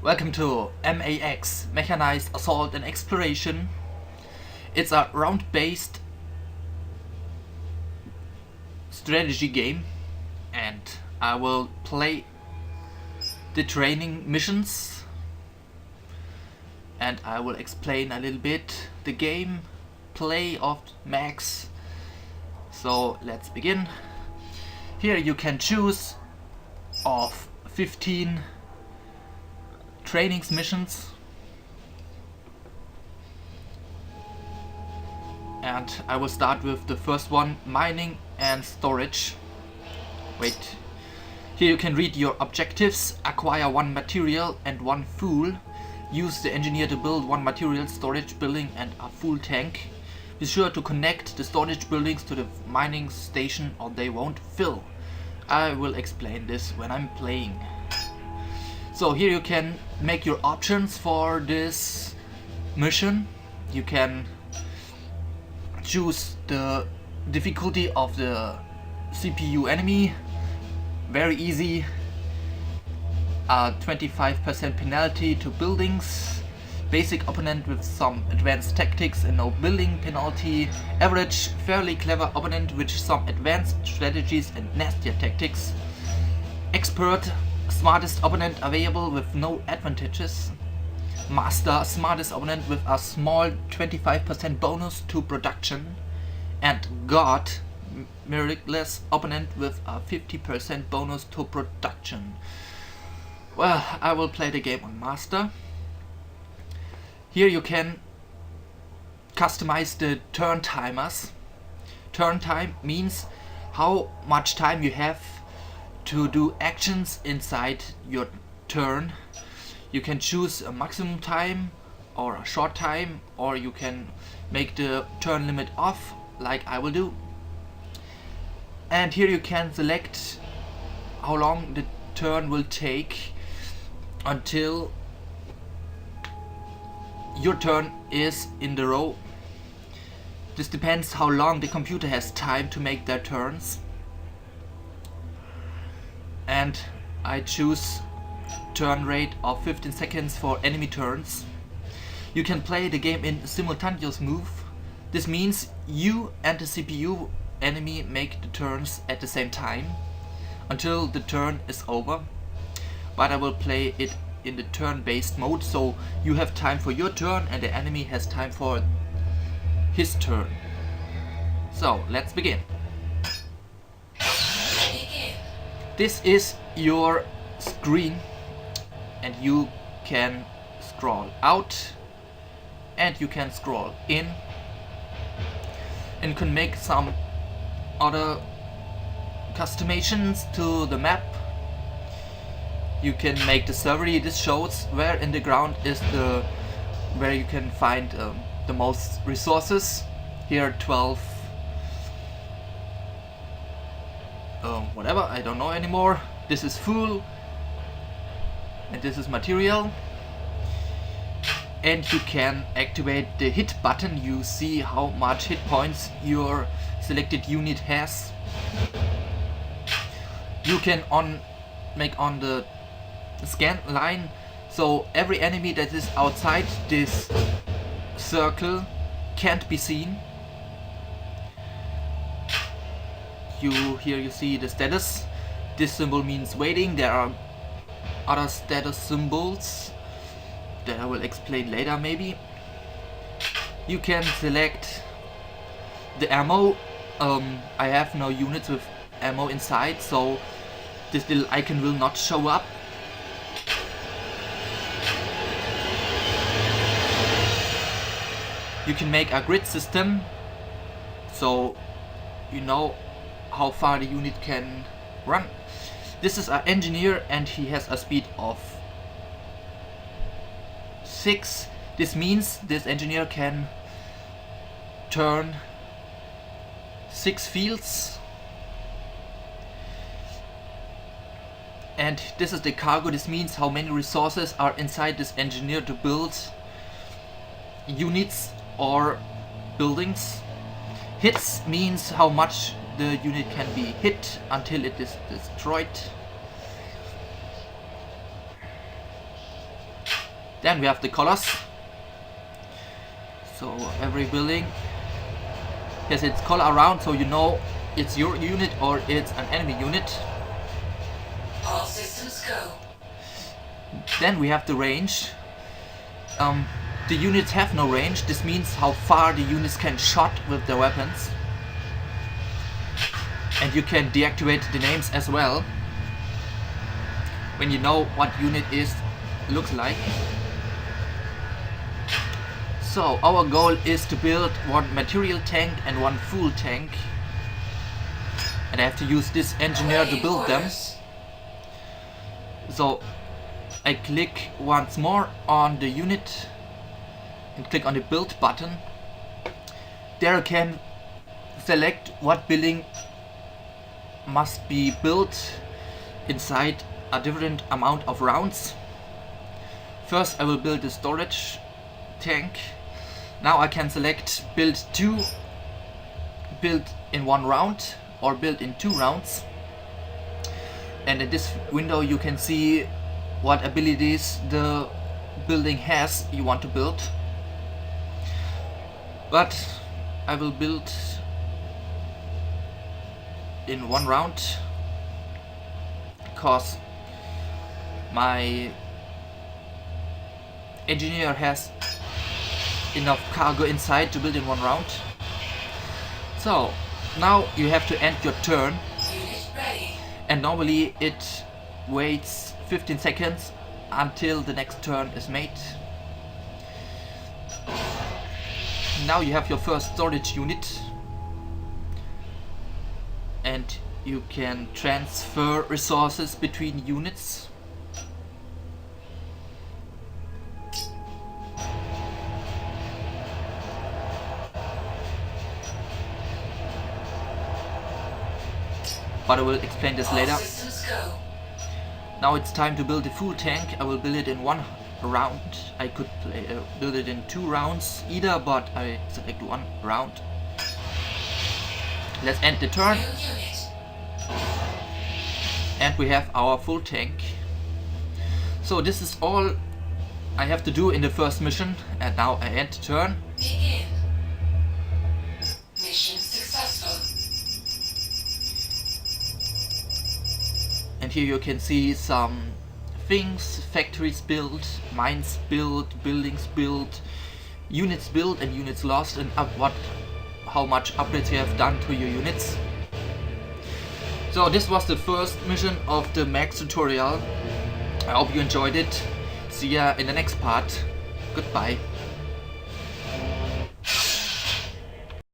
Welcome to M.A.X. Mechanized Assault and Exploration. It's a round-based strategy game, and I will play the training missions, and I will explain a little bit the game play of M.A.X. So let's begin. Here you can choose of 15 trainings missions, and I will start with the first one, mining and storage. Wait, here you can read your objectives: acquire 1 material and 1 fuel, use the engineer to build 1 material storage building and a full tank. Be sure to connect the storage buildings to the mining station or they won't fill. I will explain this when I'm playing. So here you can make your options for this mission. You can choose the difficulty of the CPU enemy, very easy, a 25% penalty to buildings, basic opponent with some advanced tactics and no building penalty, average, fairly clever opponent with some advanced strategies and nastier tactics, expert, smartest opponent available with no advantages, master, smartest opponent with a small 25% bonus to production, and god, miraculous opponent with a 50% bonus to production. Well, I will play the game on master. Here you can customize the turn timers. Turn time means how much time you have to do actions inside your turn. You can choose a maximum time or a short time, or you can make the turn limit off like I will do. And here you can select how long the turn will take until your turn is in the row. This depends how long the computer has time to make their turns. And I choose turn rate of 15 seconds for enemy turns. You can play the game in simultaneous move. This means you and the CPU enemy make the turns at the same time until the turn is over. But I will play it in the turn-based mode, so you have time for your turn and the enemy has time for his turn. So let's begin. This is your screen, and you can scroll out and you can scroll in, and can make some other customizations to the map. You can make the survey. This shows where in the ground is where you can find the most resources. Here 12 whatever, I don't know anymore. This is fuel and this is material, and you can activate the hit button. You see how much hit points your selected unit has. You can make on the scan line, so every enemy that is outside this circle can't be seen. Here you see the status. This symbol means waiting. There are other status symbols that I will explain later maybe. You can select the ammo. I have no units with ammo inside, so this little icon will not show up. You can make a grid system, so you know how far the unit can run. This is an engineer and he has a speed of 6. This means this engineer can turn 6 fields. And this is the cargo. This means how many resources are inside this engineer to build units or buildings. Hits means how much the unit can be hit until it is destroyed. Then we have the colors. So every building has its color around, so you know it's your unit or it's an enemy unit. All systems go. Then we have the range. The units have no range. This means how far the units can shot with their weapons. And you can deactivate the names as well when you know what unit looks like. So our goal is to build one material tank and one fuel tank, and I have to use this engineer to build them. So I click once more on the unit and click on the build button. There I can select what building must be built inside a different amount of rounds. First I will build the storage tank. Now I can select build 2, build in 1 round, or build in 2 rounds. And in this window you can see what abilities the building has you want to build. But I will build in 1 round because my engineer has enough cargo inside to build in 1 round. So now you have to end your turn, and normally it waits 15 seconds until the next turn is made. Now you have your first storage unit, and you can transfer resources between units. But I will explain this later. Now it's time to build the fuel tank. I will build it in 1 round. I could build it in 2 rounds either, but I select 1 round. Let's end the turn. And we have our full tank. So this is all I have to do in the first mission, and now I end the turn. Begin. Mission successful. And here you can see some things: factories built, mines built, buildings built, units built and units lost, and how much upgrades you have done to your units. So this was the first mission of the M.A.X tutorial. I hope you enjoyed it. See ya in the next part. Goodbye.